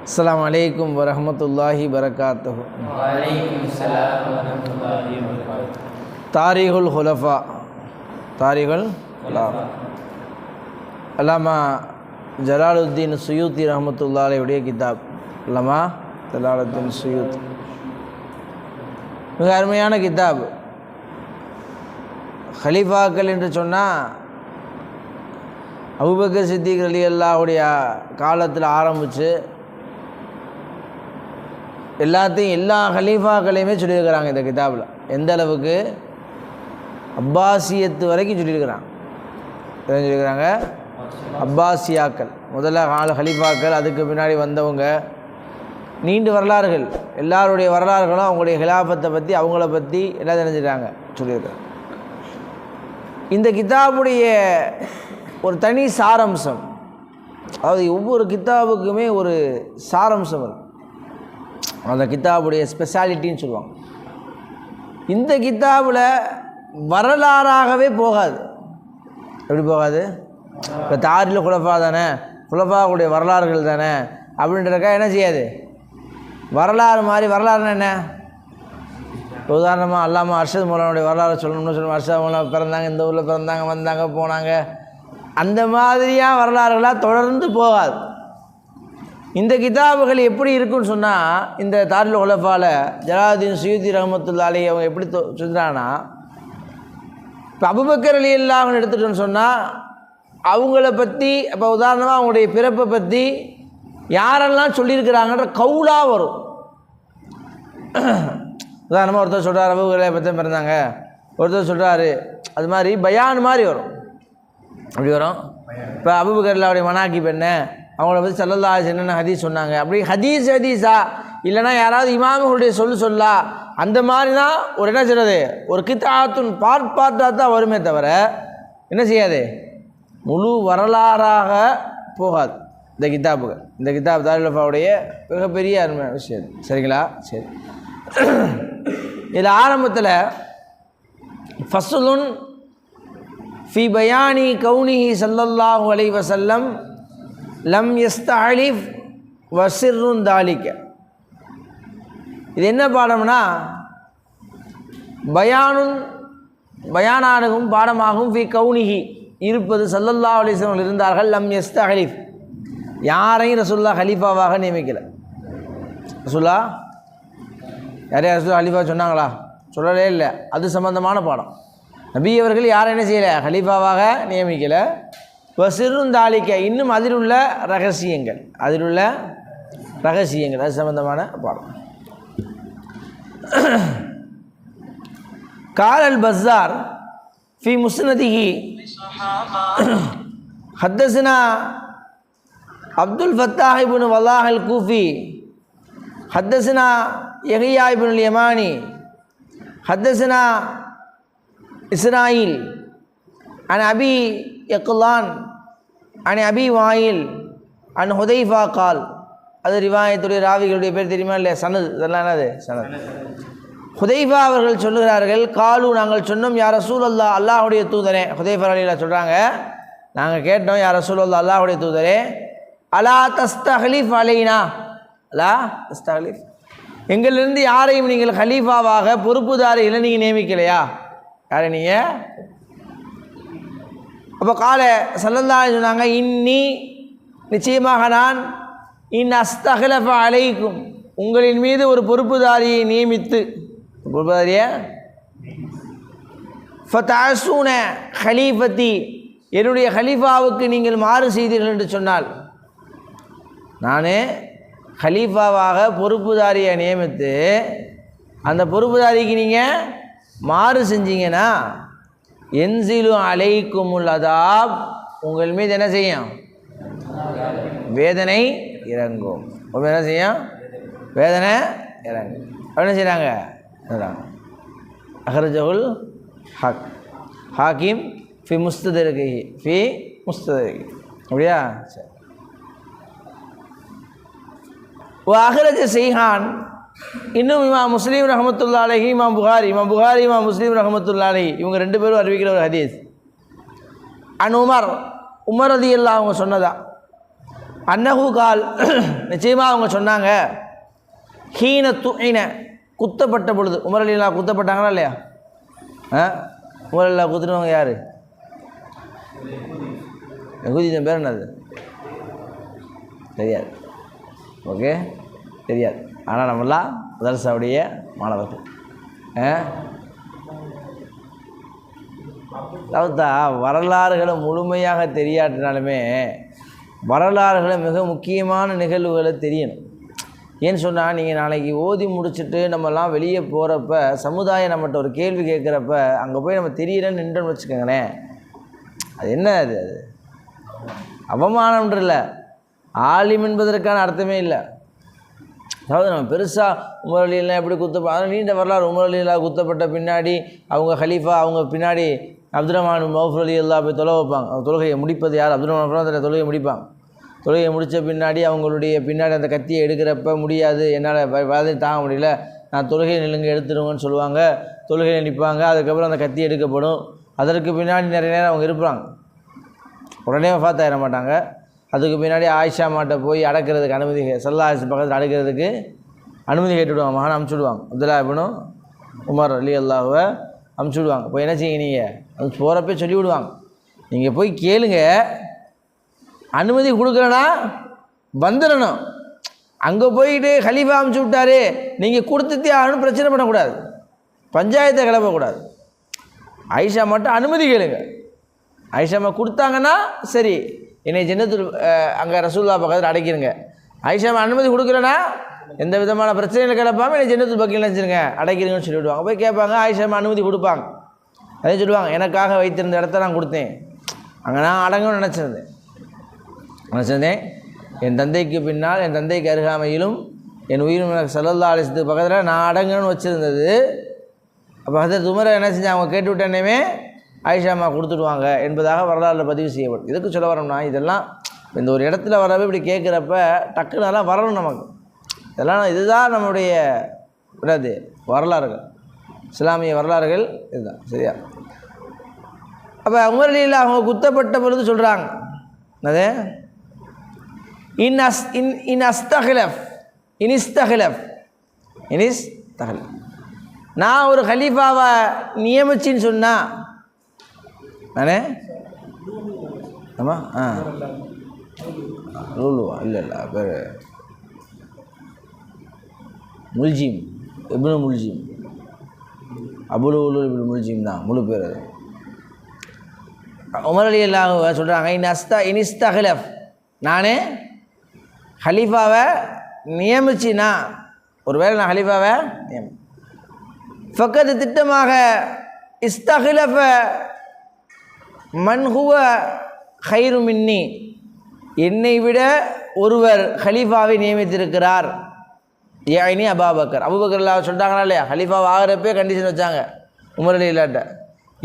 அஸ்ஸலாமு அலைக்கும் வரஹ்மத்துல்லாஹி வரகாத்துஹு. தாரீகுல் ஹுலஃபா. தாரீகுல் ஹுலஃபா அல்லாமா ஜலாலுத்தீன் சுயூத்தி ரஹ்மத்துல்லாஹி அலைஹியுடைய கிதாப். அல்லாமா ஜலாலுத்தீன் சுயூத்தி மிக அருமையான கிதாப். ஹலீஃபாக்கள் என்று சொன்னால் அபூபக்கர் சித்திக் ரலியல்லாஹுடைய காலத்தில் ஆரம்பித்து எல்லா ஹலீஃபாக்களையுமே சொல்லியிருக்கிறாங்க இந்த கிதாபில். எந்த அளவுக்கு அப்பாசியத்து வரைக்கும் சொல்லியிருக்கிறாங்க. என்ன சொல்லியிருக்கிறாங்க? அப்பாசியாக்கள், முதல்ல ஹலீஃபாக்கள், அதுக்கு பின்னாடி வந்தவங்க, நீண்ட வரலாறுகள், எல்லாருடைய வரலாறுகளும் அவங்களுடைய ஹிலாஃபத்தை பற்றி, அவங்கள பற்றி எல்லாம் தெரிஞ்சுக்கிறாங்க, சொல்லியிருக்காங்க. இந்த கிதாபுடைய ஒரு தனி சாரம்சம், அதாவது ஒவ்வொரு கிதாபுக்குமே ஒரு சாரம்சம் இருக்குது. அந்த கிதாபுடைய ஸ்பெஷாலிட்டின்னு சொல்லுவாங்க. இந்த கிதாபில் வரலாறாகவே போகாது. எப்படி போகாது? இப்போ தாரில் குலஃபா தானே, குலஃபாவுடைய வரலாறுகள் தானே அப்படின்றக்கா என்ன செய்யாது? வரலாறு மாதிரி. வரலாறுனா என்ன? இப்போ உதாரணமாக அல்லாமா அர்ஷத் மௌலானுடைய வரலாறு சொல்லணும்னு சொல்லுவோம். அர்ஷத் மௌலானா பிறந்தாங்க, இந்த ஊரில் பிறந்தாங்க, வந்தாங்க, போனாங்க, அந்த மாதிரியாக வரலாறுகளாக தொடர்ந்து போகாது. இந்த கிதாபுகள் எப்படி இருக்குன்னு சொன்னால், இந்த தாரில் குலஃபாவில் ஜலாலுத்தீன் சுயூத்தி ரஹ்மத்துல்லாஹி அலைஹி அவங்க எப்படி சொல்கிறாங்கன்னா, இப்போ அபூபக்கர் ரலியல்லாஹு எடுத்துட்டோன்னு சொன்னால் அவங்கள பற்றி, இப்போ உதாரணமாக அவங்களுடைய பிறப்பை பற்றி யாரெல்லாம் சொல்லியிருக்கிறாங்கன்ற கவுலாக வரும். உதாரணமாக ஒருத்தர் சொல்கிறார் அபூபக்கரை பற்றி பிறந்தாங்க, ஒருத்தர் சொல்கிறாரு, அது மாதிரி பயான் மாதிரி வரும். அப்படி வரும். இப்போ அபூபக்கர்லாவுடைய மனாக்கிப் என்ன, அவங்கள பற்றி ஸல்லல்லாஹு அலைஹி வஸல்லம் என்னென்ன ஹதீஸ் சொன்னாங்க, அப்படி ஹதீஸா இல்லைனா யாராவது இமாமுகளுடைய சொல்லா, அந்த மாதிரி தான் ஒரு என்ன செய்கிறது, ஒரு கித்தாத்துன் பார்ட்டாக தான் வருமே தவிர என்ன செய்யாது, முழு வரலாறாக போகாது இந்த கிதாபுகள். இந்த கிதாப் தாரில் குலஃபாவுடைய மிகப்பெரிய அருமையான விஷயம். சரிங்களா? சரி. இதில் ஆரம்பத்தில் ஃபஸ்லுன் ஃபி பயானி கௌனிஹி ஸல்லல்லாஹு அலைஹி வஸல்லம் லம் யஸ்தஅலிஃப் வசிர்ருன் தாலிக. இது என்ன பாடம்னா, பயானாகும் பாடமாகும் ஃபி கௌனிஹி இருப்பது, ஸல்லல்லாஹு அலைஹி வஸல்லம் இருந்தார்கள், லம் யஸ்தஅலிஃப் யாரையும் ரசூலுல்லாஹ் ஹலீஃபாவாக நியமிக்கலை. ரசூலுல்லாஹ் யாரையும் ரசூலுல்லாஹ் ஹலீஃபா சொன்னாங்களா? சொல்லவே இல்லை. அது சம்பந்தமான பாடம். நபி அவர்கள் யாரை என்ன செய்யலை? ஹலீஃபாவாக நியமிக்கலை. வசிர்ருன் தாலிக்க, இன்னும் அதில் உள்ள ரகசியங்கள், அது சம்பந்தமான பாடம். கால் பஸார் ஃபி முஸ்னதிஹி ஹத்தஸனா அப்துல் ஃபத்தாஹ் இப்னு வல்லாஹ் அல் கூஃபி ஹத்தஸனா யஹ்யா இப்னுல் யமானி ஹத்தஸனா இஸ்ராயில் அன் அபி யக்லான் அன் அபி வாயில் அன் ஹுதைஃபா கால். அது ரிவாயத்துடைய ராவிகளுடைய பேர் தெரியுமா இல்லையா? சனது, இதெல்லாம் என்னது? சனது. ஹுதைஃபா அவர்கள் சொல்லுகிறார்கள், காலு நாங்கள் சொன்னோம், யா ரசூலல்லாஹ் அல்லாஹுடைய தூதரே. ஹுதைஃபா ரலியல்லாஹு சொல்கிறாங்க, நாங்கள் கேட்டோம், யா ரசூலல்லாஹ் அல்லாஹுடைய தூதரே, அலா தஸ்தஹ்லிஃப் அலைனா, அலா தஸ்தஹ்லிஃப், எங்களிலிருந்து யாரையும் நீங்கள் ஹலீஃபாவாக பொறுப்புதாரிகளை நீங்கள் நியமிக்கலையா? யாரை நீங்கள்? அப்போ கால ஸல்லல்லாஹு சொன்னாங்க, இன்னி நிச்சயமாக நான், இன் அஸ்தஹ்லஃப அலைக்கும் உங்களின் மீது ஒரு பொறுப்புதாரியை நியமித்து, பொறுப்புதாரியை ஃபதஅஸூன ஹலீஃபத்தி என்னுடைய ஹலீஃபாவுக்கு நீங்கள் மாறு செய்தீர்கள் என்று சொன்னால், நான் ஹலீஃபாவாக பொறுப்புதாரியை நியமித்து அந்த பொறுப்புதாரிக்கு நீங்கள் மாறு செஞ்சீங்கன்னா, என்சிலு அலைக்குமுல் அதாப் உங்கள் மீது என்ன செய்யும்? வேதனை இறங்கும். என்ன செய்யும்? வேதனை இறங்கும். என்ன செய்கிறாங்க? அஹ்ரஜஹுல் ஹாக்கிம் ஃபி முஸ்ததரகிஹி அப்படியா? சரி. அஹ்ரஜ ஸைஹான், இன்னும் இமாம் முஸ்லீம் ரஹ்மத்துல்லாஹி அலைஹி, இமாம் புகாரி, இமாம் முஸ்லீம் ரஹ்மத்துல்லாஹி அலைஹி இவங்க ரெண்டு பேரும் அறிவிக்கிற ஒரு ஹதீஸ். அன் உமர் ரலியல்லாஹு அவங்க சொன்னதா, அன்னஹு கால் நிச்சயமாக அவங்க சொன்னாங்க ஹீன துஇன குத்தப்பட்ட பொழுது உமர் ரலியல்லாஹு குத்தப்பட்டாங்களா இல்லையா? உமர் ரலியல்லாஹு குத்துனவங்க யார்? யகூதியின் பேர் என்னது தெரியாது. ஓகே தெரியாது. ஆனால் நம்மளாம் மதரசாவுடைய மாணவர்கள். அதாவது வரலாறுகளை முழுமையாக தெரியாட்டினாலுமே வரலாறுகளை மிக முக்கியமான நிகழ்வுகளை தெரியணும். ஏன்னு சொன்னால் நீங்கள் நாளைக்கு ஓதி முடிச்சுட்டு நம்மலாம் வெளியே போகிறப்ப சமுதாயம் நம்மகிட்ட ஒரு கேள்வி கேட்குறப்ப அங்கே போய் நம்ம தெரியலன்னு நின்றுன்னு வச்சுக்கோங்களேன், அது என்ன அது அவமானம்ன்ற இல்லை, ஆலிம் என்பதற்கான அர்த்தமே இல்லை. அதாவது நம்ம பெருசாக உமர் ரலியல்லாஹு எப்படி அதனால் நீண்ட வரலாறு. உமர் ரலியல்லாஹு குத்தப்பட்ட பின்னாடி அவங்க ஹலீஃபா, அவங்க பின்னாடி அப்துல் ரஹ்மான் மௌஃப் ரலியல்லாஹு போய் தொலை வைப்பாங்க. தொழுகையை முடிப்பது யார்? அப்துல் ரஹ்மான் தொழுகையை முடிப்பாங்க. தொழுகையை முடித்த பின்னாடி அவங்களுடைய பின்னாடி அந்த கத்தியை எடுக்கிறப்ப முடியாது, என்னால் வலதை தாங்க முடியல, நான் தொழுகையை நில்லுங்க எடுத்துடுங்கன்னு சொல்லுவாங்க. தொழுகையை நிற்பாங்க. அதுக்கப்புறம் அந்த கத்தி எடுக்கப்படும். அதற்கு பின்னாடி நிறைய நேரம் அவங்க இருப்பாங்க, உடனே வஃபாத் ஆயிட மாட்டாங்க. அதுக்கு பின்னாடி ஆயிஷா மாட்டை போய் அடக்கிறதுக்கு அனுமதி, ஸல்லல்லாஹு அலைஹி வஸல்லம் பக்கத்தில் அடக்கிறதுக்கு அனுமதி கேட்டுவிடுவாங்க. மகனை அமுச்சுடுவாங்க. அப்துல்லா இப்னு உமர் ரலியல்லாஹுவை அமுச்சுடுவாங்க. இப்போ என்ன செய்யுங்க, நீங்கள் அது போகிறப்ப சொல்லிவிடுவாங்க, நீங்கள் போய் கேளுங்க, அனுமதி கொடுக்குறேன்னா வந்துடணும். அங்கே போயிட்டு ஹலீஃபா அமுச்சு விட்டாரு நீங்கள் கொடுத்துட்டே ஆகணும், பிரச்சனை பண்ணக்கூடாது, பஞ்சாயத்தை கிளப்பக்கூடாது. ஆயிஷா மட்டும் அனுமதி கேளுங்க. ஆயிஷாமா கொடுத்தாங்கன்னா சரி, என்னை ஜன்னத்துல் அங்கே ரசூலுல்லாஹ் பக்கத்தில் அடைக்கிருங்க. ஆயிஷாமா அனுமதி கொடுக்குறேன்னா எந்த விதமான பிரச்சனையில் கிளப்பாமல் என்னை ஜன்னத்துல் பக்கியில் நினச்சிருங்க அடைக்கிறீங்கன்னு சொல்லிவிடுவாங்க. போய் கேட்பாங்க, ஆயிஷாமா அனுமதி கொடுப்பாங்க. அதே சொல்லுவாங்க, எனக்காக வைத்திருந்த இடத்த நான் கொடுத்தேன், அங்கே நான் அடங்கணும்னு நினச்சிருந்தேன். என் தந்தைக்கு பின்னால், என் தந்தைக்கு அருகாமையிலும் என் உயிரும் எனக்கு ஸல்லல்லாஹு அலைஹி வஸல்லம் பக்கத்தில் நான் அடங்கணும்னு வச்சுருந்தது. அப்போ ஹஜ்ரத் உமரை என்ன செஞ்சு அவங்க கேட்டு விட்டேனே ஆயிஷாமா கொடுத்துடுவாங்க என்பதாக வரலாறில் பதிவு செய்யப்படும். இதுக்கு சொல்ல வரோம்னா, இதெல்லாம் இந்த ஒரு இடத்துல வரவே இப்படி கேட்குறப்ப டக்குன்னு அதெல்லாம் வரணும் நமக்கு. இதெல்லாம் இதுதான் நம்முடைய என்னது வரலாறுகள், இஸ்லாமிய வரலாறுகள் இதுதான். சரியா? அப்போ உமர் ரலியல்லாஹு அவங்க குத்தப்பட்ட பொழுது சொல்கிறாங்க, அது நான் ஒரு ஹலீஃபாவை நியமிச்சின்னு சொன்னால் நானே ஆமாம் லூலுவா இல்லை பேர் முல்ஜிம் இப்னு முல்ஜிம், அபுல் உலூல் இப்னு முல்ஜிம் தான் முழு பேர். அது உமர் ரலியல்லாஹு சொல்கிறாங்க, இனிஸ்தஹ்லஃப் நானே ஹலீஃபாவை நியமிச்சினா, ஒருவேளை நான் ஹலீஃபாவை ஃபக்கத் திட்டமாக இஸ்தஹ்லஃப மன் ஹுவ கைரு மின்னி, என்னை விட ஒருவர் ஹலீஃபாவை நியமித்திருக்கிறார். யாயினி அபூபக்கர். அபூபக்கர் சொல்லிட்டாங்களா இல்லையா? ஹலீஃபாவை ஆகிறப்பே கண்டிஷன் வச்சாங்க உமர் ரலியல்லாஹு,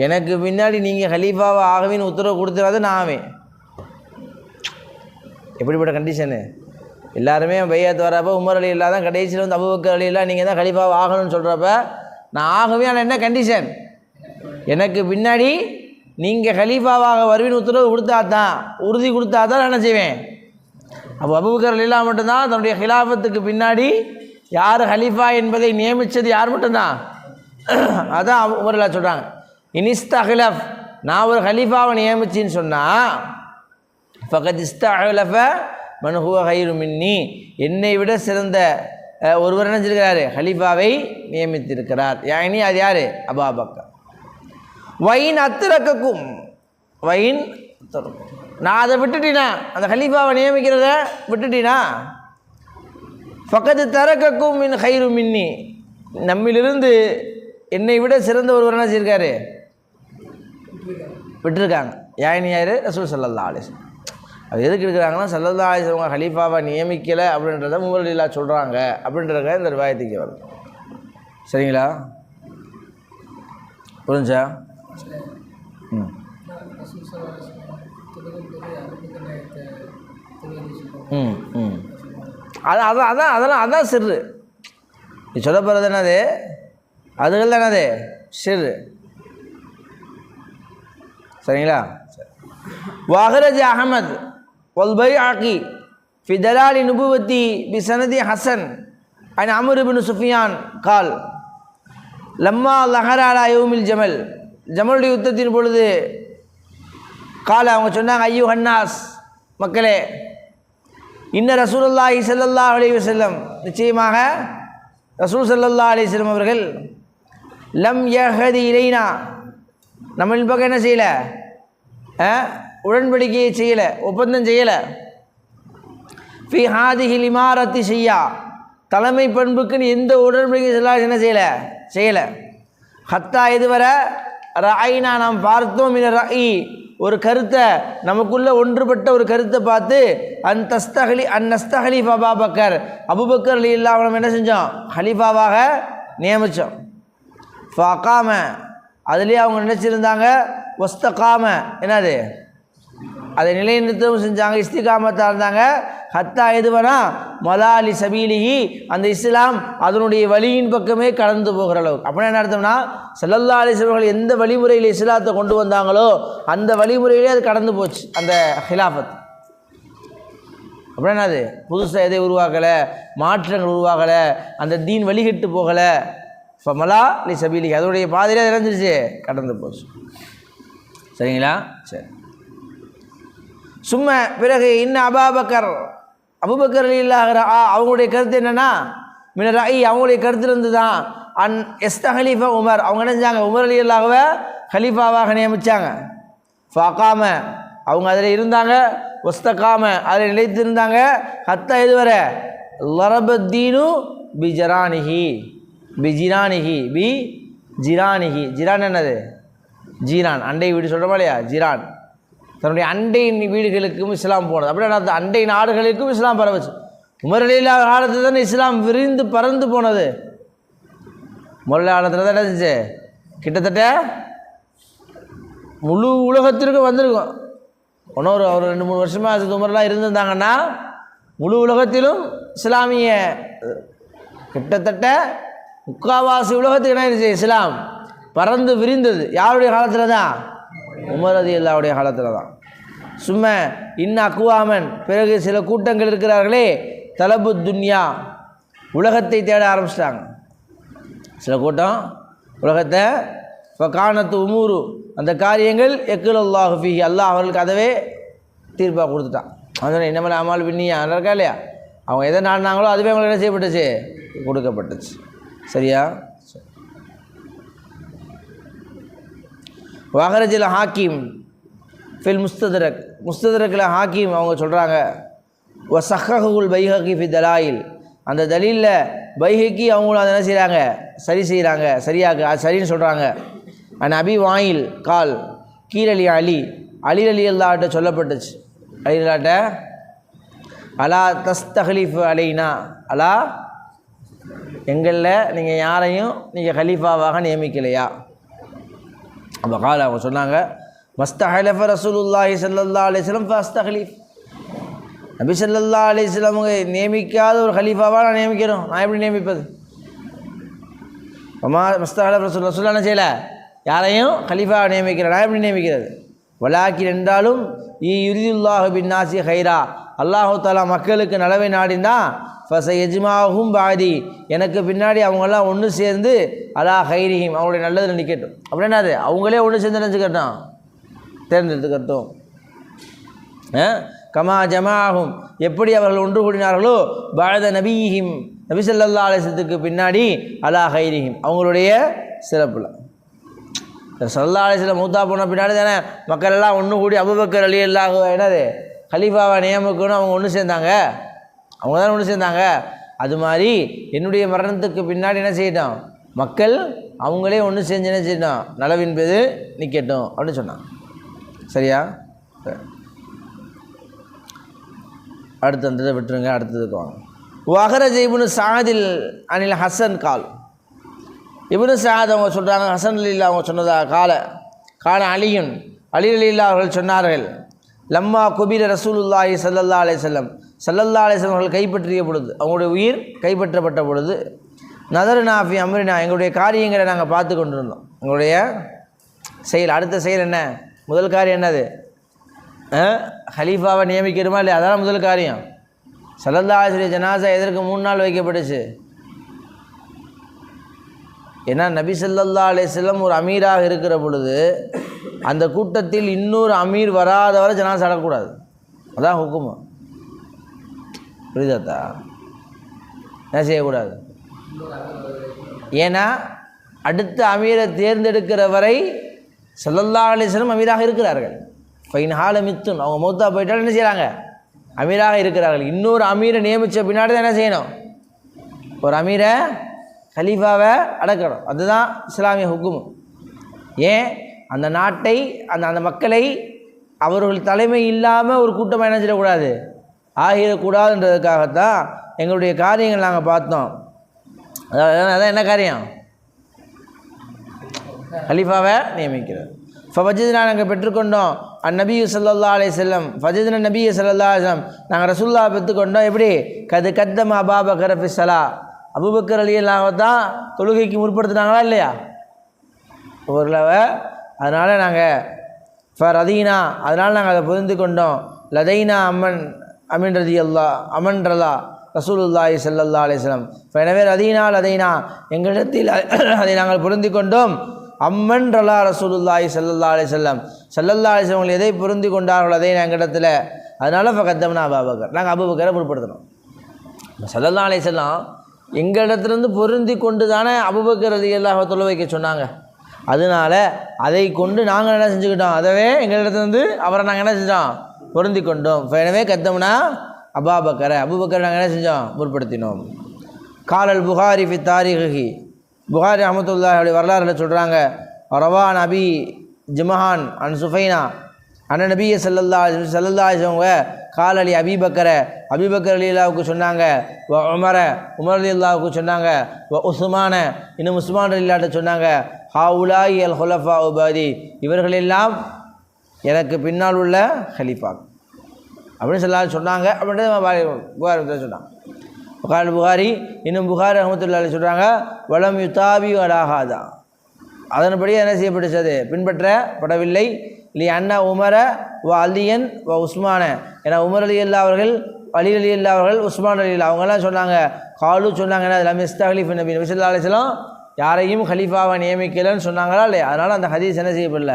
எனக்கு பின்னாடி நீங்கள் ஹலீஃபாவை ஆகவின்னு உத்தரவு கொடுத்துறாது நான் ஆவேன். எப்படிப்பட்ட கண்டிஷனு? எல்லாருமே பையத்து வரப்போ உமர் ரலியல்லாஹு தான் கடைசியில் வந்து அபூபக்கர் ரலியல்லாஹு நீங்கள் தான் ஹலீஃபாவை ஆகணும்னு சொல்கிறப்ப நான் ஆகவே. ஆனால் என்ன கண்டிஷன்? எனக்கு பின்னாடி நீங்கள் ஹலீஃபாவாக வருவின் உத்தரவு கொடுத்தா தான், உறுதி கொடுத்தா தான் என்ன செய்வேன். அப்போ அபூபக்கர் ரலியல்லாஹு மட்டும்தான் தன்னுடைய ஹிலாஃபத்துக்கு பின்னாடி யார் ஹலீஃபா என்பதை நியமித்தது யார் மட்டும்தான். அதான் உமர் ரலியல்லாஹு சொல்கிறாங்க, இனிஸ்தஹ்லஃப் நான் ஒரு ஹலீஃபாவை நியமிச்சின்னு சொன்னால் ஃபகத் இஸ்தஹ்லஃப மன் ஹுவ கைரு மின்னி, என்னை விட சிறந்த ஒருவர் நினைச்சிருக்கிறாரு ஹலீஃபாவை நியமித்திருக்கிறார். யாயினி அது யார்? அபூபக்கர். வைன் அத்திரக்கும் வைன் நான் அதை விட்டுட்டீனா, அந்த ஹலீஃபாவை நியமிக்கிறத விட்டுட்டீனா, ஃபக்கத் தரக்கக்கும் மின் கைரு மின்னி, நம்மிலிருந்து என்னை விட சிறந்த ஒருவர் என்ன செய்யிருக்காரு விட்டுருக்காங்க. யாயினி யார்? ரசூல் ஸல்லல்லாஹு அலைஹி வஸல்லம். அது எதுக்கு இருக்கிறாங்கன்னா, ஸல்லல்லாஹு அலைஹி வஸல்லம் ஹலீஃபாவை நியமிக்கலை அப்படின்றத உமர் ரலியல்லாஹு சொல்கிறாங்க அப்படின்றத இந்த ரிவாயத்துக்கு வருது. சரிங்களா? புரிஞ்சா? அதான் சிறு. நீ சொல்ல போகிறது என்னது? அதுகள் தான் என்னது சிறு. சரிங்களா? வாஹரஜ் அஹமத் வல்பைஹகி ஃபி தலாலி நுபுவத்தி பி சனதி ஹசன் அன் அம்ர் இப்னு சுஃபியான் கால் லம்மா லஹர அலா யௌமில் ஜமல், ஜமலுடைய யுத்தத்தின் பொழுது கால அவங்க சொன்னாங்க, ஐயோ ஹன்னாஸ் மக்களே, இன்ன ரசூலுல்லாஹி ஸல்லல்லாஹு அலைஹி வஸல்லம், நிச்சயமாக ரசூல் ஸல்லல்லாஹு அலைஹி வஸல்லம் அவர்கள் லம் யஹதி இலைனா, நம்மளின் பக்கம் என்ன செய்யலை, உடன்படிக்கையை செய்யலை, ஒப்பந்தம் செய்யலை. ஃபி ஹாதிஹில் இமாரத்தி செய்யா, தலைமை பண்புக்குன்னு எந்த உடன்படிக்கை என்ன செய்யலை. ஹத்தா இதுவரை ரஐனா, நாம் பார்த்தோம், மின ரஇ, ஒரு கருத்தை, நமக்குள்ள ஒன்றுபட்ட ஒரு கருத்தை பார்த்து அன்னஸ்தஹலிஃப் அபூபக்கர், அபூபக்கர் ரலியல்லாஹு அன்ஹு என்ன செஞ்சோம், ஹலீஃபாவாக நியமித்தோம். ஃபகாம, அதுலேயே அவங்க நினைச்சிருந்தாங்க, வஸ்தகாம, என்னது அதை நிலைநிறுத்தவும் செஞ்சாங்க, இஸ்திகாமத்தாக இருந்தாங்க. ஹத்தா எதுவனா மலாலி சபீலிஹி, அந்த இஸ்லாம் அதனுடைய வழியின் பக்கமே கடந்து போகிற அளவுக்கு. அப்படின்னா என்ன அர்த்தம்னா, ஸல்லல்லாஹு அலைஹி வஸல்லம் அவர்கள் எந்த வழிமுறையில் இஸ்லாத்தை கொண்டு வந்தாங்களோ அந்த வழிமுறையிலே அது கடந்து போச்சு அந்த ஹிலாஃபத். அப்படின்னா என்னது, புதுசாக எதை உருவாக்கலை, மாற்றங்கள் உருவாகலை, அந்த தீன் வழிகட்டு போகலை. ஃபமலா லி சபீலிஹி, அதனுடைய பாதையிலே இறந்துருச்சு, கடந்து போச்சு. சரிங்களா? சரி. சும்மா பிறகு இன்ன அபூபக்கர், அபூபக்கர் ரலியல்லாஹு அவங்களுடைய கருத்து என்னென்னா, மின ரஇ, அவங்களுடைய கருத்துலேருந்து தான் அன் எஸ்தஹலிஃபா உமர், அவங்க என்ன செஞ்சாங்க, உமர் ரலியல்லாஹுவை ஹலீஃபாவாக நியமித்தாங்க. ஃபகாம, அவங்க அதில் இருந்தாங்க, வஸ்தகாம, அதில் நிலைத்திருந்தாங்க. ஹத்தா இதுவரை லரபத்தீனு பி ஜரானிஹி, பி ஜிரானிஹி, பி ஜிரானிஹி, ஜிரான் என்னது, ஜீரான், அண்டை வீடு சொல்கிறோமா இல்லையா, ஜிரான், தன்னுடைய அண்டை வீடுகளுக்கும் இஸ்லாம் போனது. அப்படின்னா அந்த அண்டை நாடுகளுக்கும் இஸ்லாம் பரவுச்சு. உமர் ரலியல்லாஹு காலத்தில் தானே இஸ்லாம் விரிந்து பறந்து போனது. முதல்ல காலத்தில் தான் இருந்துச்சு, கிட்டத்தட்ட முழு உலகத்திற்கும் வந்திருக்கும். இன்னொரு ஒரு 2-3 வருஷமாக அது உமர்லாம் இருந்திருந்தாங்கன்னா முழு உலகத்திலும் இஸ்லாமிய கிட்டத்தட்ட முக்காவாசி உலகத்துக்கு என்ன இருந்துச்சு, இஸ்லாம் பறந்து விரிந்தது. யாருடைய காலத்தில் தான், உமர் ரலியல்லாஹுடைய காலத்தில் தான். சும்மா இன்ன அக்குவாமன், பிறகு சில கூட்டங்கள் இருக்கிறார்களே, தலபு துன்யா, உலகத்தை தேட ஆரம்பிச்சிட்டாங்க. சில கூட்டம் உலகத்தை, ஃபகானத்து உமூரு, அந்த காரியங்கள் எக்குலல்லாஹு ஃபீஹி, அல்லாஹ் அவர்களுக்கு அதவே தீர்ப்பாக கொடுத்துட்டான். அதனால் இன்னமல் அமால் பின்னியா இருக்கா இல்லையா, அவங்க எதை நாடினாங்களோ அதுவே அவங்களுக்கு என்ன செய்யப்பட்டுச்சு, கொடுக்கப்பட்டுச்சு. சரியா? வஹரஜில் ஹாக்கிம் ஃபில் முஸ்ததரக், முஸ்ததரக்கில் ஹாக்கிம் அவங்க சொல்கிறாங்க, வசஹஹுல் பைஹகி ஃபி தலாயில், அந்த தலீலில் பைஹகி அவங்களும் அதை என்ன செய்கிறாங்க, சரி செய்கிறாங்க, சரியாக அது சரின்னு சொல்கிறாங்க. அன் அபி வாயில் கால் கீழலி அலி, அலி ரலியல்லாஹு சொல்லப்பட்டுச்சு, அலி ரலியல்லாஹு அலா தஸ்தஹலிஃப் அலைனா, அலா எங்களில் நீங்கள் யாரையும் நீங்கள் ஹலீஃபாவாக நியமிக்கலையா. அப்போ கால அவங்க சொன்னாங்க, மஸ்தஹலஃப ரசூலுல்லாஹி ஸல்லல்லாஹு அலைஹி வஸல்லம் ஃபஸ்தஹலிஃப், நபி ஸல்லல்லாஹு அலைஹி வஸல்லம் நியமிக்காத ஒரு ஹலீஃபாவாக நான் நியமிக்கணும், நான் எப்படி நியமிப்பது. அம்மா மஸ்தஹலஃப ரசூலுல்லாஹ் என்ன செய்யலை, யாரையும் ஹலீஃபாவை நியமிக்கிறேன், நான் எப்படி நியமிக்கிறது. வலாக்கின் என்றாலும் யுரிதுல்லாஹு பின்னாசி ஹைரா, அல்லாஹு தஆலா மக்களுக்கு நலவை நாடினா ஃபஸயஜ்மாஹும் பாதி, எனக்கு பின்னாடி அவங்கெல்லாம் ஒன்று சேர்ந்து அலா ஹைரிஹிம், அவங்களுடைய நல்லதில் நிற்கட்டும். அப்படின்னா அது அவங்களே ஒன்று சேர்ந்து நினச்சிக்கட்டும், தேர்ந்தெடுத்துக்கட்டும். கமா ஜமாஹும், எப்படி அவர்கள் ஒன்று கூடினார்களோ, பாத நபிஹிம், நபி ஸல்லல்லாஹு அலைஹி வஸல்லத்துக்கு பின்னாடி அலா ஹைரிஹிம், அவங்களுடைய சிறப்பில். ஸல்லல்லாஹு அலைஹி வஸல்லம் மூத்தா போன பின்னாடி தானே மக்கள் எல்லாம் ஒன்று கூடி அபூபக்கர் ரலியல்லாஹு என்னது ஹலீஃபாவை நியமிக்கணும், அவங்க ஒன்று சேர்ந்தாங்க, அவங்க தானே ஒன்று சேர்ந்தாங்க. அது மாதிரி என்னுடைய மரணத்துக்கு பின்னாடி என்ன செய்யட்டும், மக்கள் அவங்களே ஒன்று செஞ்சு என்ன செய்யட்டும், நலவின் பேரு நிற்கட்டும் அப்படின்னு சொன்னாங்க. சரியா? அடுத்து அந்த இதை விட்டுருங்க, அடுத்ததுக்கு வாங்க. வஹரஜ இப்னு சாதில் அனில் ஹசன் கால், இப்னு சாத் அவங்க சொல்கிறாங்க, ஹசன் ரலியல்லாஹு அவங்க சொன்னதா கால அலியுன், அலி ரலியல்லாஹு அவர்கள் சொன்னார்கள், லம்மா குபீர ரசூலுல்லாஹி ஸல்லல்லாஹு அலைஹி வஸல்லம், ஸல்லல்லாஹு அலைஹி வஸல்லம் அவர்கள் கைப்பற்றிய பொழுது, அவங்களுடைய உயிர் கைப்பற்றப்பட்ட பொழுது, நதர்னா ஃபி அம்ரினா, எங்களுடைய காரியங்களை நாங்கள் பார்த்து கொண்டிருந்தோம். எங்களுடைய செயல், அடுத்த செயல் என்ன, முதல் காரியம் என்னது, ஹலீஃபாவை நியமிக்கிறோமா இல்லையா, அதான் முதல் காரியம். ஸல்லல்லாஹு அலைஹி வஸல்லம் ஜனாஸா எதற்கு 3 நாள் வைக்கப்பட்டுச்சு? ஏன்னா நபி ஸல்லல்லாஹு அலைஹி வஸல்லம் ஒரு அமீராக இருக்கிற பொழுது அந்த கூட்டத்தில் இன்னொரு அமீர் வராதவரை ஜனாஸா அடக்கூடாது. அதான் ஹுக்குமு. புரியுதாத்தா? என்ன செய்யக்கூடாது? ஏன்னா அடுத்த அமீரை தேர்ந்தெடுக்கிற வரை ஸல்லல்லாஹு அலைஹி வஸல்லம் அமீராக இருக்கிறார்கள். ஃபைன் ஹால மித்துன், அவங்க மௌத்தா போயிட்டாலும் என்ன செய்கிறாங்க? அமீராக இருக்கிறார்கள். இன்னொரு அமீரை நியமித்த பின்னாடி தான் என்ன செய்யணும்? ஒரு அமீரை கலீஃபாவை அடக்கணும். அதுதான் இஸ்லாமிய ஹுக்குமு. ஏன் அந்த நாட்டை அந்த மக்களை அவர்கள் தலைமை இல்லாமல் ஒரு கூட்டமாக என்ன செய்யக்கூடாது, ஆகிடக்கூடாதுன்றதுக்காகத்தான் எங்களுடைய காரியங்கள் நாங்கள் பார்த்தோம். அதான் என்ன காரியம்? கலீஃபாவை நியமிக்கிறது. ஃபவஜித்னா நாங்கள் பெற்றுக்கொண்டோம் அந்நபி ஸல்லல்லாஹு அலைஹி வஸல்லம், ஃபஜித்னா நபி ஸல்லல்லாஹு அலைஹி வஸல்லம், நாங்கள் ரசூலுல்லாஹ் பெற்றுக்கொண்டோம். எப்படி? கத்தம அபூபக்கர் ஃபி ஸலா, அபூபக்கர் ரலியல்லாஹு தான் தொழுகைக்கு முற்படுத்தினாங்களா இல்லையா ஊரில்? அதனால் நாங்கள் ஃபரதீனா, அதனால் நாங்கள் அதை புரிந்து கொண்டோம். லதைனா அமன் ரலியல்லாஹு ரசூலுல்லாஹி ஸல்லல்லாஹு அலைஹி வஸல்லம், எனவே ரதீனா லதைனா எங்களிடத்தில் அதை நாங்கள் புரிந்து கொண்டோம். அம்மன் ரலா ரசூலுல்லாஹி ஸல்லல்லாஹு அலைஹி வஸல்லம், ஸல்லல்லாஹு அலைஹி வஸல்லம் எதை புரிந்து கொண்டார்களோ அதை எங்களிடத்தில், அதனால் ஃபகத்தம்னா அபூபக்கர், நாங்கள் அபூபக்கரை முற்படுத்தணும். ஸல்லல்லாஹு அலைஹி வஸல்லம் எங்களிடத்துலேருந்து பொருந்தி கொண்டு தானே அபூபக்கர் ரலியல்லாஹு தொழ வைக்க சொன்னாங்க. அதனால் அதை கொண்டு நாங்கள் என்ன செஞ்சுக்கிட்டோம்? அதவே எங்களிடத்துலேருந்து அவரை நாங்கள் என்ன செஞ்சோம்? பொருந்தி கொண்டோம். எனவே கத்தம்னா அபூபக்கரை நாங்கள் என்ன செஞ்சோம்? முற்படுத்தினோம். காலல் புகாரி ஃபி தாரிஹி, புகாரி ரஹ்மத்துல்லாஹி அலைஹி வரலாறுல சொல்கிறாங்க, ரவான் அபி ஜுமஹான் அன் சுஃபைனா அண்ணன் நபி ஸல்லல்லாஹு அலைஹி வஸல்லம் காலலி அபீபக்கரை ரலியல்லாஹுக்கு சொன்னாங்க, வ உமர் ரலியல்லாஹுக்கு சொன்னாங்க, வ உஸ்மான இன்னும் உஸ்மான் ரலியல்லாஹு சொன்னாங்க, ஹாவுலாயி அல் ஹுலஃபா உபாதி, இவர்களெல்லாம் எனக்கு பின்னால் உள்ள ஹலீஃபா அப்படின்னு சொன்னாங்க. அப்படின்ட்டு புகாரி சொன்னாங்க. புகாரி இன்னும் புகாரி ரஹ்மத்துல்லாஹி அலைஹி சொல்கிறாங்க, வலம் யுதாபி அலாஹாதா, அதன்படி என்ன செய்யப்பட்டுச்சது? பின்பற்றப்படவில்லை. இல்லை அண்ணா உமர வ அலியன் வ உஸ்மான, ஏன்னா உமர் ரலியல்லாஹு அவர்கள், அலி ரலியல்லாஹு அவர்கள், உஸ்மான் ரலியல்லாஹு அவங்கெல்லாம் சொன்னாங்க. காலு சொன்னாங்க, என்ன லம் யஸ்தக்லிஃப் நபி ஸல்லல்லாஹு அலைஹி வஸல்லம் யாரையும் கலீஃபாவை நியமிக்கலன்னு சொன்னாங்களா இல்லையா? அதனால் அந்த ஹதீஸ் என்ன செய்யப்படல,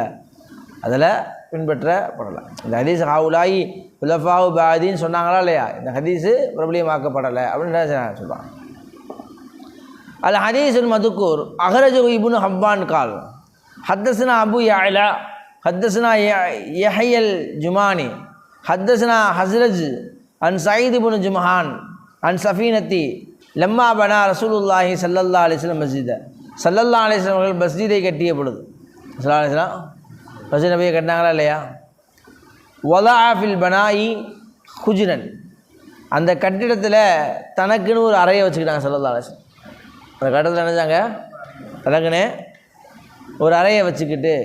அதில் பின்பற்றப்படலாம். இந்த ஹதீஸ் ஹவுலாயி உலஃபாவு பாதின்னு சொன்னாங்களா இல்லையா? இந்த ஹதீஸு பிரபலியமாக்கப்படலை அப்படின்னு சொல்லுவாங்க. அல் ஹதீஸுல் மதுக்கூர் அஹ்ரஜு இப்னு ஹப்பான் கால் ஹத்தஸ்னா அபு யஅலா ஹத்தஸ்னா யஹ்யல் ஜுமானி ஹத்தஸ்னா ஹஸ்ரஜ் அன் சயீத் இப்னு ஜும்ஹான் அன் சஃபீனத்தி லம்மா பனா ரசூலுல்லாஹி ஸல்லல்லாஹு அலைஹி வஸல்லம் மஸ்ஜித, ஸல்லல்லாஹு அலைஹி வஸல்லம் அவர்கள் மஸ்ஜிதை கட்டிய பொழுது, ஸல்லல்லாஹு அலைஹி வஸல்லம் மஸ்ஜித் நபியை கட்டினாங்களா இல்லையா? வதா ஃபில் பனாயி ஹுஜ்ரன், அந்த கட்டிடத்தில் தனக்குன்னு ஒரு அறையை வச்சுக்கிட்டாங்க ஸல்லல்லாஹு அலைஹி வஸல்லம். அந்த கட்டத்தில் நினைச்சாங்க தனக்குன்னு ஒரு அறையை வச்சுக்கிட்டு,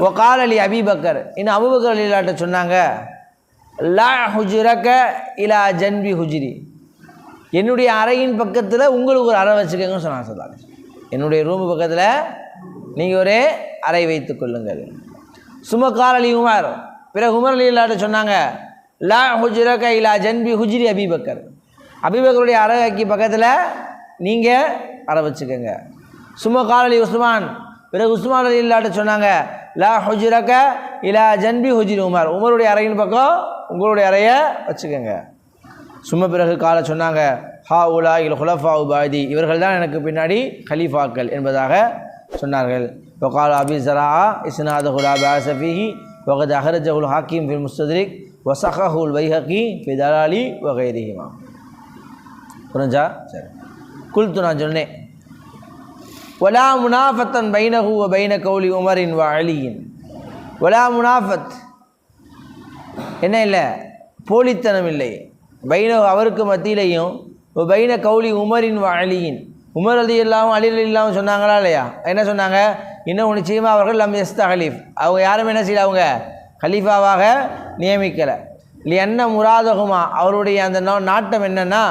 ஒகால் அலி அபீபக்கர், இன்னும் அபூபக்கர் ரலியல்லாஹு சொன்னாங்க, லா ஹுஜ்ரக இலா ஜன்பி ஹுஜ்ரி, என்னுடைய அறையின் பக்கத்தில் உங்களுக்கு ஒரு அறை வச்சுக்கோங்கன்னு சொன்னாங்க ஸல்லல்லாஹு அலைஹி வஸல்லம். என்னுடைய ரூமு பக்கத்தில் நீங்கள் ஒரே அறை வைத்து கொள்ளுங்கள். சுமக்கால் அலி உமர், பிறகு உமர் ரலியல்லாஹு சொன்னாங்க, லா ஹுஜ்ரக இலா ஜன்பி ஹுஜ்ரி அபீபக்கர், அபீபக்கருடைய அறைக்கு பக்கத்தில் நீங்கள் அறை வச்சுக்கோங்க. சுமக்கால் அலி உஸ்மான், பிறகு உஸ்மான் ரலியல்லாஹு சொன்னாங்க, லா ஹுஜ்ரக இலா ஜன்பி ஹுஜ்ரி உமர், உமருடைய அறையின் பக்கம் உங்களுடைய அறையை வச்சுக்கோங்க. சும்மா பிறகு கால சொன்னாங்க, ஹா உலா இல் ஹுலஃபா உபாதி, இவர்கள் தான் எனக்கு பின்னாடி கலீஃபாக்கள் என்பதாக சொன்னார்கள். வகால அபி ஸரா இஸ்னாதுஹு லா பஅஸ ஃபீஹி வகத் அஹ்ரஜஹுல் ஹாக்கிம் ஃபில் முஸ்தத்ரிக் வஸஹஹுல் பைஹகி ஃபி தலாலி வ கைரிஹிமா. புரிஞ்சா? சரி. குல்து, நான் சொன்னேன், வலா முனாஃபத்தன் பைனஹு வ பைன கௌலி உமரின் வ அலியின், வலா முனாஃபத் என்ன இல்லை, போலித்தனம் இல்லை, பைனஹு அவருக்கு மத்தியிலையும், பைன கௌலி உமரின் வ அலியின், உமர் ரலியல்லாஹு அலி ரலியல்லாஹு சொன்னாங்களா இல்லையா? என்ன சொன்னாங்க? இன்னும் நிச்சயமாக அவர்கள் லம் யஸ்தக்லிஃப், அவங்க யாரும் என்ன செய்யல, அவங்க கலீஃபாவாக நியமிக்கலை. இல்லை என்ன முராதகுமா, அவருடைய அந்த நாட்டம் என்னென்னா,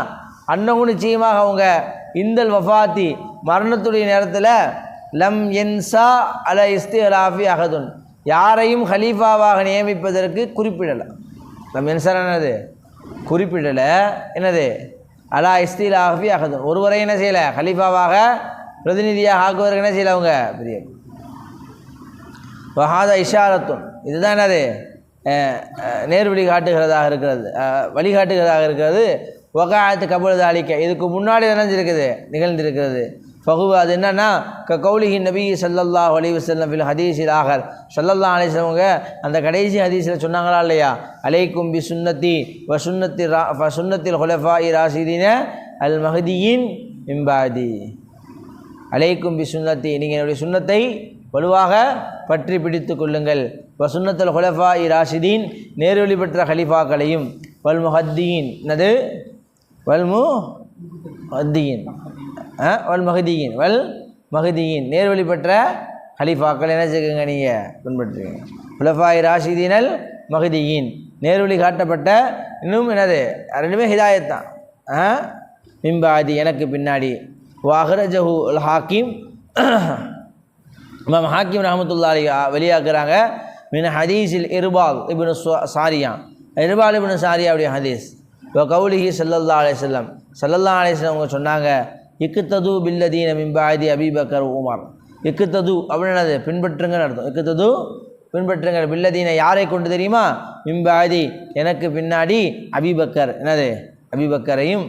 அன்னகு நிச்சயமாக அவங்க இந்தல் வஃபாத்தி மரணத்துடைய நேரத்தில் லம் என்சா அல இஸ்திஹலாஃபி அஹதுன், யாரையும் ஹலீஃபாவாக நியமிப்பதற்கு குறிப்பிடலை. லம் என்சா என்னது, குறிப்பிடலை. என்னது அலா இஸ்திலாஃபி அகது, ஒருவரை என்ன செய்யலை ஹலீஃபாவாக பிரதிநிதியாக ஆக்குவதற்கு என்ன செய்யலை அவங்க பெரிய வஹாதா இஷாரத்துன், இதுதான் என்னது நேர்வழி காட்டுகிறதாக இருக்கிறது, வழிகாட்டுகிறதாக இருக்கிறது. வகாயத்து கபுல் அளிக்க, இதுக்கு முன்னாடி நினைஞ்சிருக்குது நிகழ்ந்திருக்கிறது. ஃபஹுவ, அது என்னன்னா கௌலிஹி நபி ஸல்லல்லாஹு அலைஹி வஸல்லம் ஃபில் ஹதீஸில் ஆகர், ஸல்லல்லாஹு அலைஹி வஸல்லம் அந்த கடைசி ஹதீஸில் சொன்னாங்களா இல்லையா, அலைக்கும் பி சுன்னத்தி வ சுன்னத்தில் ஹுலஃபாஇ ராஷிதீன அல் மஹ்தியின் மின் பஅதி. அலைக்கும் பி சுன்னத்தி, நீங்கள் என்னுடைய சுன்னத்தை வலுவாக பற்றி பிடித்து கொள்ளுங்கள். வ சுன்னத்துல் ஹுலஃபாஇ ராஷிதீன், நேர்வழி பெற்ற ஹலீஃபாக்களையும், வல் முஹத்தியின், என்னது வல் முஹத்தியின் வல் மஹதியின், வல் மஹதியின், நேர்வழி பெற்ற ஹலீஃபாக்கள் என்ன செய்யுங்க நீங்கள் பின்பற்றுவீங்க. ஹுலஃபாய் ராஷிதீன் அல் மஹதியின், நேர்வழி காட்டப்பட்ட, இன்னும் என்னது ரெண்டுமே ஹிதாயத் தான். மிம்பாதி, எனக்கு பின்னாடி. வாஹ்ரஜஹு அல் ஹாக்கிம், இமாம் ஹாக்கிம் ரஹ்மத்துல்லாஹி வெளியாக்குறாங்க. மின் ஹதீஸில் இர்பால் இப்னு சாரியா, இர்பால் இப்னு சாரியாவுடைய ஹதீஸ். வ கௌலிஹி ஸல்லல்லாஹு அலைஹி வஸல்லம், ஸல்லல்லாஹு அலைஹி வஸல்லம் அவங்க சொன்னாங்க, இக்குத்தது பில்லதீன மிம்பாதி அபீபக்கர் உமர். இக்குத்தது அப்படின்னது பின்பற்றுங்கன்னு அர்த்தம். இக்குத்தது பின்பற்றுங்கள், பில்லதீன யாரை கொண்டு தெரியுமா, மிம்பாதி எனக்கு பின்னாடி அபீபக்கர், என்னது அபீபக்கரையும்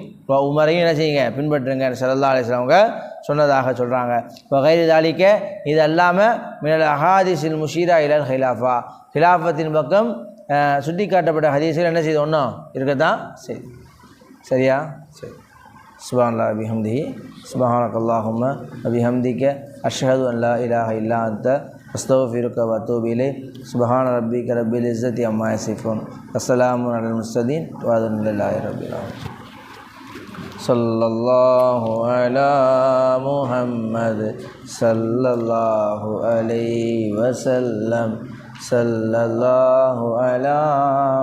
உமரையும் என்ன செய்யுங்க பின்பற்றுங்க ஸல்லல்லாஹு அலைஹி வஸல்லம் அவங்க சொன்னதாக சொல்கிறாங்க. இப்போ கைரி தாலிக்க, இது அல்லாமல் மினல் அஹாதிஸில் முஷீரா இலல் ஹிலாஃபா, ஹிலாஃபத்தின் பக்கம் சுட்டி காட்டப்பட்ட ஹதீஸில் என்ன செய்து ஒன்றும் இருக்கத்தான் சரி. சரியா? சரி. சுப்ஹானல்லாஹி வ பிஹம்திஹி சுப்ஹானக்கல்லாஹும்ம வ பிஹம்திக அஷ்ஹது அன் லா இலாஹா இல்லா அன்த அஸ்தக்ஃபிருக வ அத்தூபு இலைக். சுப்ஹான ரப்பிக ரப்பில் இஸ்ஸத்தி அம்மா யசிஃபூன், வஸ்ஸலாமுன் அலல் முர்ஸலீன் வல்ஹம்துலில்லாஹி ரப்பில் ஆலமீன். ஸல்லல்லாஹு அலா முஹம்மது ஸல்லல்லாஹு அலைஹி வஸல்லம். ஸல்லல்லாஹு அலா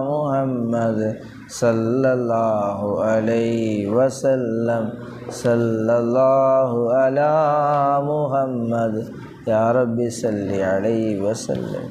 முஹம்மது ஸல்லல்லாஹு அலைஹி வஸல்லம். ஸல்லல்லாஹு அலா முஹம்மது யா ரப்பி ஸல்லி அலைஹி வஸல்லம்.